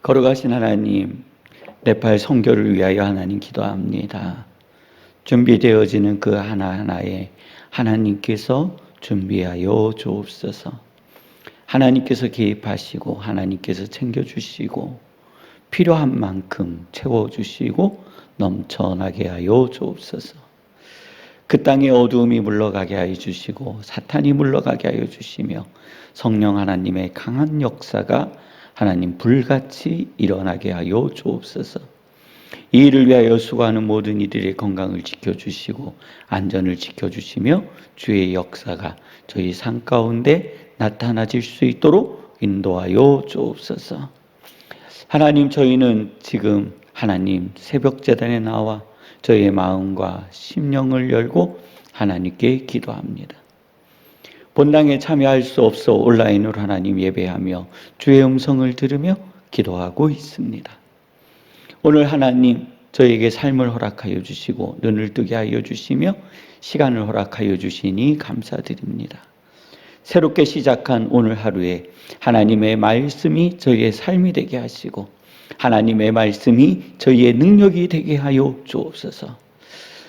걸어가신 하나님, 네팔 선교를 위하여 하나님 기도합니다. 준비되어지는 그 하나하나에 하나님께서 준비하여 주옵소서. 하나님께서 개입하시고 하나님께서 챙겨주시고 필요한 만큼 채워주시고 넘쳐나게 하여 주옵소서. 그 땅의 어두움이 물러가게 하여 주시고 사탄이 물러가게 하여 주시며 성령 하나님의 강한 역사가 하나님 불같이 일어나게 하여 주옵소서. 이 일을 위하여 수고하는 모든 이들의 건강을 지켜주시고 안전을 지켜주시며 주의 역사가 저희 삶 가운데 나타나질 수 있도록 인도하여 주옵소서. 하나님, 저희는 지금 하나님 새벽 제단에 나와 저희의 마음과 심령을 열고 하나님께 기도합니다. 본당에 참여할 수 없어 온라인으로 하나님 예배하며 주의 음성을 들으며 기도하고 있습니다. 오늘 하나님 저에게 삶을 허락하여 주시고 눈을 뜨게 하여 주시며 시간을 허락하여 주시니 감사드립니다. 새롭게 시작한 오늘 하루에 하나님의 말씀이 저희의 삶이 되게 하시고 하나님의 말씀이 저희의 능력이 되게 하여 주옵소서.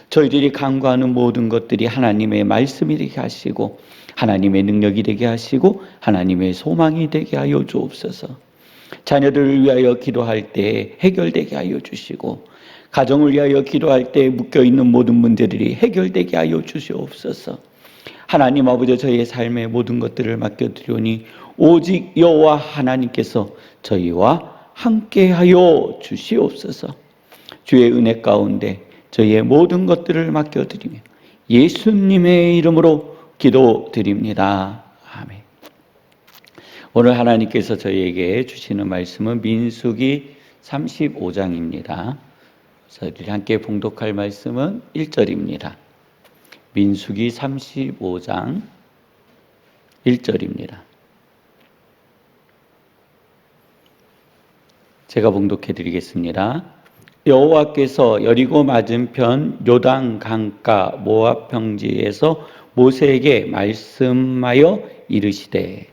저희들이 간구하는 모든 것들이 하나님의 말씀이 되게 하시고 하나님의 능력이 되게 하시고 하나님의 소망이 되게 하여 주옵소서. 자녀들을 위하여 기도할 때 해결되게 하여 주시고 가정을 위하여 기도할 때 묶여있는 모든 문제들이 해결되게 하여 주시옵소서. 하나님 아버지, 저희의 삶의 모든 것들을 맡겨드리오니 오직 여호와 하나님께서 저희와 함께하여 주시옵소서. 주의 은혜 가운데 저희의 모든 것들을 맡겨드리며 예수님의 이름으로 기도드립니다. 아멘. 오늘 하나님께서 저희에게 주시는 말씀은 민수기 35장입니다. 저희들이 함께 봉독할 말씀은 1절입니다. 민수기 35장 1절입니다. 제가 봉독해 드리겠습니다. 여호와께서 여리고 맞은편 요단 강가 모압 평지에서 모세에게 말씀하여 이르시되,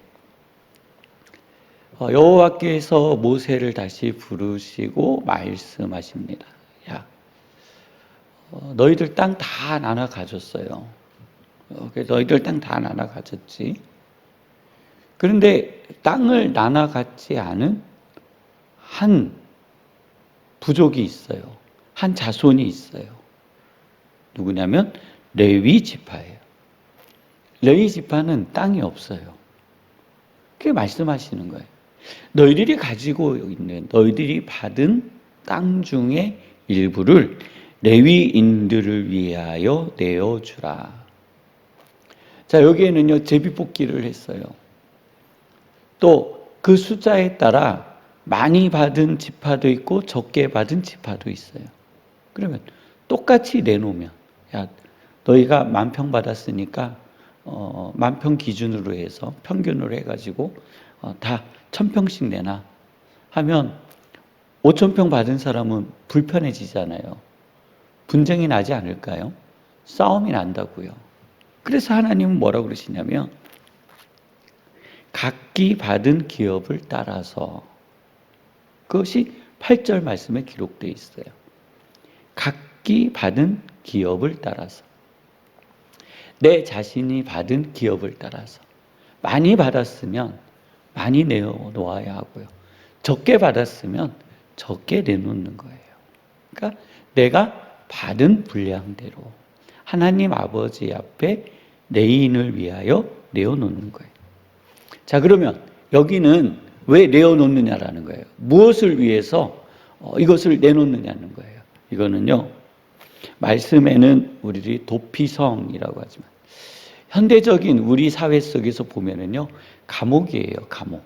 여호와께서 모세를 다시 부르시고 말씀하십니다. 야, 너희들 땅 다 나눠 가졌어요. 너희들 땅 다 나눠 가졌지. 그런데 땅을 나눠 갖지 않은 한 부족이 있어요. 한 자손이 있어요. 누구냐면 레위 지파예요. 레위 지파는 땅이 없어요. 그게 말씀하시는 거예요. 너희들이 가지고 있는, 너희들이 받은 땅 중에 일부를 레위인들을 위하여 내어주라. 자, 여기에는요 제비뽑기를 했어요. 또 그 숫자에 따라 많이 받은 지파도 있고 적게 받은 지파도 있어요. 그러면 똑같이 내놓으면, 야, 너희가 10,000평 받았으니까 10,000평 기준으로 해서 평균으로 해가지고 다 1,000평씩 내놔 하면 5,000평 받은 사람은 불편해지잖아요. 분쟁이 나지 않을까요? 싸움이 난다고요. 그래서 하나님은 뭐라고 그러시냐면 각기 받은 기업을 따라서, 그것이 8절 말씀에 기록되어 있어요. 각기 받은 기업을 따라서, 내 자신이 받은 기업을 따라서, 많이 받았으면 많이 내놓아야 하고요. 적게 받았으면 적게 내놓는 거예요. 그러니까 내가 받은 분량대로 하나님 아버지 앞에 레위인을 위하여 내어놓는 거예요. 자, 그러면 여기는 왜 내어놓느냐라는 거예요. 무엇을 위해서 이것을 내놓느냐는 거예요. 이거는요, 말씀에는 우리들이 도피성이라고 하지만 현대적인 우리 사회 속에서 보면은요, 감옥이에요. 감옥.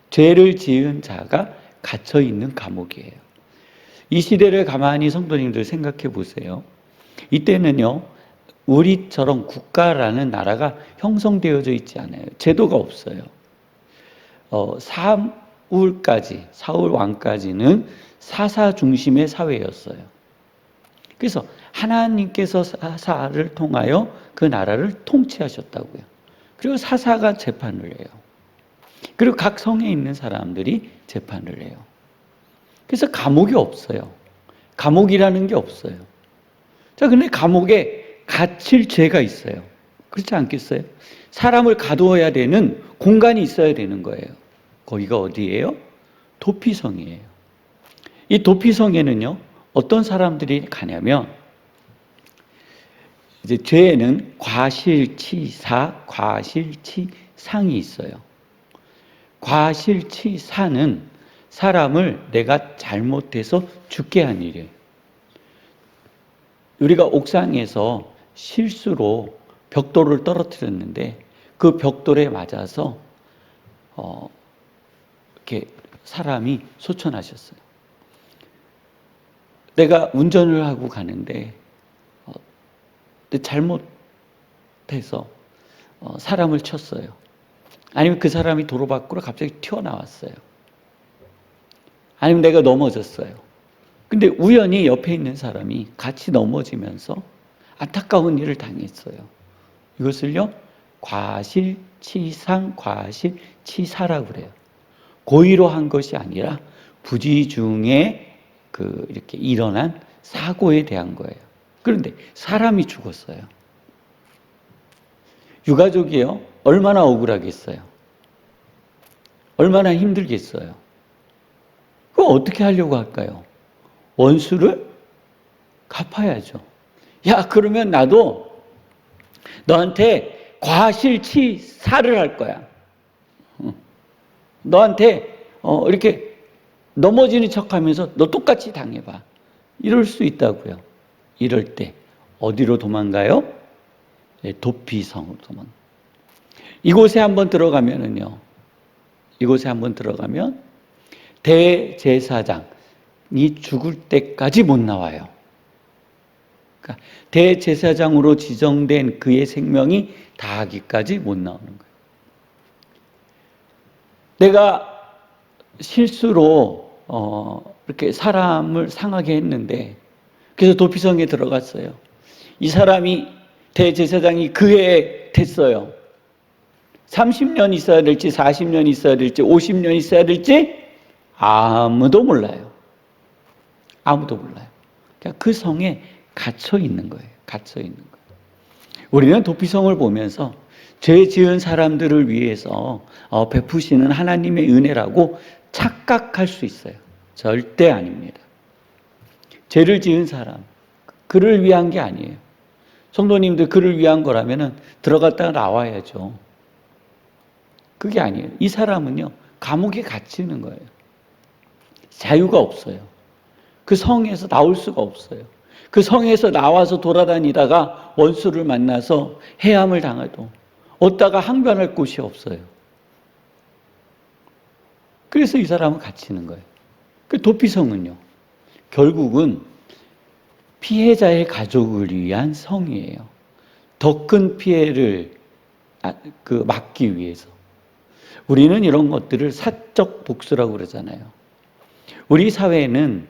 죄를 지은 자가 갇혀 있는 감옥이에요. 이 시대를 가만히 성도님들 생각해 보세요. 이때는요, 우리처럼 국가라는 나라가 형성되어져 있지 않아요. 제도가 없어요. 사울 왕까지는 사사 중심의 사회였어요. 그래서 하나님께서 사사를 통하여 그 나라를 통치하셨다고요. 그리고 사사가 재판을 해요. 그리고 각 성에 있는 사람들이 재판을 해요. 그래서 감옥이 없어요. 감옥이라는 게 없어요. 자, 근데 감옥에 갇힐 죄가 있어요. 그렇지 않겠어요? 사람을 가두어야 되는 공간이 있어야 되는 거예요. 거기가 어디예요? 도피성이에요. 이 도피성에는요, 어떤 사람들이 가냐면, 이제 죄에는 과실치사, 과실치상이 있어요. 과실치사는 사람을 내가 잘못해서 죽게 한 일이에요. 우리가 옥상에서 실수로 벽돌을 떨어뜨렸는데 그 벽돌에 맞아서 이렇게 사람이 소천하셨어요. 내가 운전을 하고 가는데 잘못해서 사람을 쳤어요. 아니면 그 사람이 도로 밖으로 갑자기 튀어나왔어요. 아니면 내가 넘어졌어요. 근데 우연히 옆에 있는 사람이 같이 넘어지면서 안타까운 일을 당했어요. 이것을요, 과실치상, 과실치사라고 그래요. 고의로 한 것이 아니라 부지 중에 이렇게 일어난 사고에 대한 거예요. 그런데 사람이 죽었어요. 유가족이요, 얼마나 억울하겠어요. 얼마나 힘들겠어요. 그럼 어떻게 하려고 할까요? 원수를 갚아야죠. 야, 그러면 나도 너한테 과실치사를 할 거야. 너한테 이렇게 넘어지는 척하면서 너 똑같이 당해봐. 이럴 수 있다고요. 이럴 때 어디로 도망가요? 네, 도피성으로 도망가요. 이곳에 한번 들어가면은요, 이곳에 한번 들어가면 대제사장이 죽을 때까지 못 나와요. 그러니까 대제사장으로 지정된 그의 생명이 다하기까지 못 나오는 거예요. 내가 실수로 이렇게 사람을 상하게 했는데, 그래서 도피성에 들어갔어요. 이 사람이 대제사장이 그 해에 됐어요. 30년 있어야 될지 40년 있어야 될지 50년 있어야 될지 아무도 몰라요. 아무도 몰라요. 그러니까 그 성에 갇혀 있는 거예요. 갇혀 있는 거예요. 우리는 도피성을 보면서 죄 지은 사람들을 위해서 베푸시는 하나님의 은혜라고 착각할 수 있어요. 절대 아닙니다. 죄를 지은 사람, 그를 위한 게 아니에요. 성도님들 그를 위한 거라면 들어갔다가 나와야죠. 그게 아니에요. 이 사람은요, 감옥에 갇히는 거예요. 자유가 없어요. 그 성에서 나올 수가 없어요. 그 성에서 나와서 돌아다니다가 원수를 만나서 해함을 당해도 어디다가 항변할 곳이 없어요. 그래서 이 사람은 갇히는 거예요. 그 도피성은요, 결국은 피해자의 가족을 위한 성이에요. 더 큰 피해를 막기 위해서. 우리는 이런 것들을 사적 복수라고 그러잖아요. 우리 사회는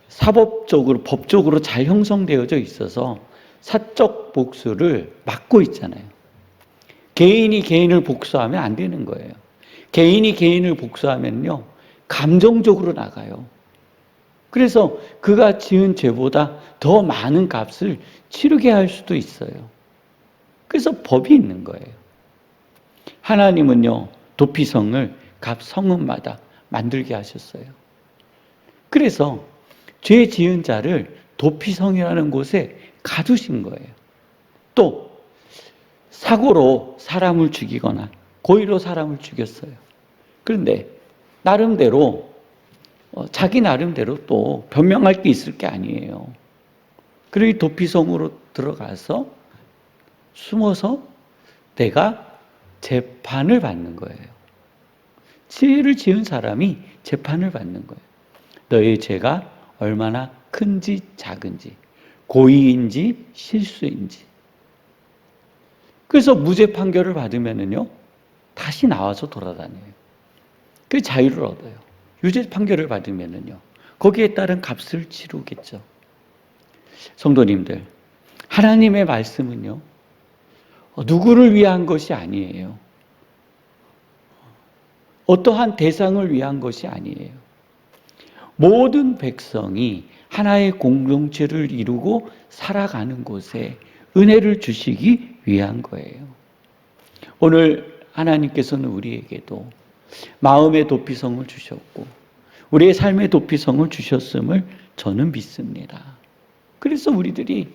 사법적으로, 법적으로 잘 형성되어져 있어서 사적 복수를 막고 있잖아요. 개인이 개인을 복수하면 안 되는 거예요. 개인이 개인을 복수하면요, 감정적으로 나가요. 그래서 그가 지은 죄보다 더 많은 값을 치르게 할 수도 있어요. 그래서 법이 있는 거예요. 하나님은요, 도피성을 각 성읍마다 만들게 하셨어요. 그래서 죄 지은 자를 도피성이라는 곳에 가두신 거예요. 또 사고로 사람을 죽이거나 고의로 사람을 죽였어요. 그런데 나름대로 자기 나름대로 또 변명할 게 있을 게 아니에요. 그러니 도피성으로 들어가서 숨어서 내가 재판을 받는 거예요. 죄를 지은 사람이 재판을 받는 거예요. 너의 죄가 얼마나 큰지 작은지, 고의인지 실수인지. 그래서 무죄 판결을 받으면은요, 다시 나와서 돌아다녀요. 그 자유를 얻어요. 유죄 판결을 받으면은요, 거기에 따른 값을 치르겠죠. 성도님들, 하나님의 말씀은요, 누구를 위한 것이 아니에요. 어떠한 대상을 위한 것이 아니에요. 모든 백성이 하나의 공동체를 이루고 살아가는 곳에 은혜를 주시기 위한 거예요. 오늘 하나님께서는 우리에게도 마음의 도피성을 주셨고 우리의 삶의 도피성을 주셨음을 저는 믿습니다. 그래서 우리들이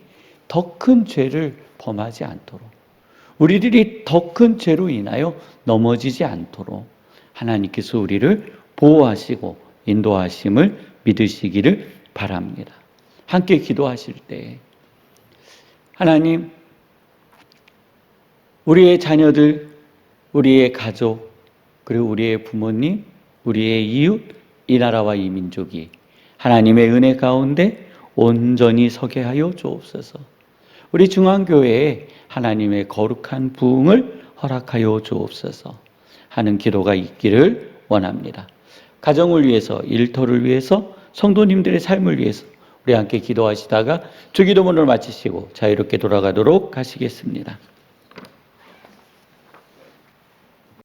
더 큰 죄를 범하지 않도록, 우리들이 더 큰 죄로 인하여 넘어지지 않도록 하나님께서 우리를 보호하시고 인도하심을 믿으시기를 바랍니다. 함께 기도하실 때 하나님, 우리의 자녀들, 우리의 가족, 그리고 우리의 부모님, 우리의 이웃, 이 나라와 이 민족이 하나님의 은혜 가운데 온전히 서게 하여 주옵소서. 우리 중앙교회에 하나님의 거룩한 부흥을 허락하여 주옵소서 하는 기도가 있기를 원합니다. 가정을 위해서, 일터를 위해서, 성도님들의 삶을 위해서 우리 함께 기도하시다가 주기도문을 마치시고 자유롭게 돌아가도록 하시겠습니다.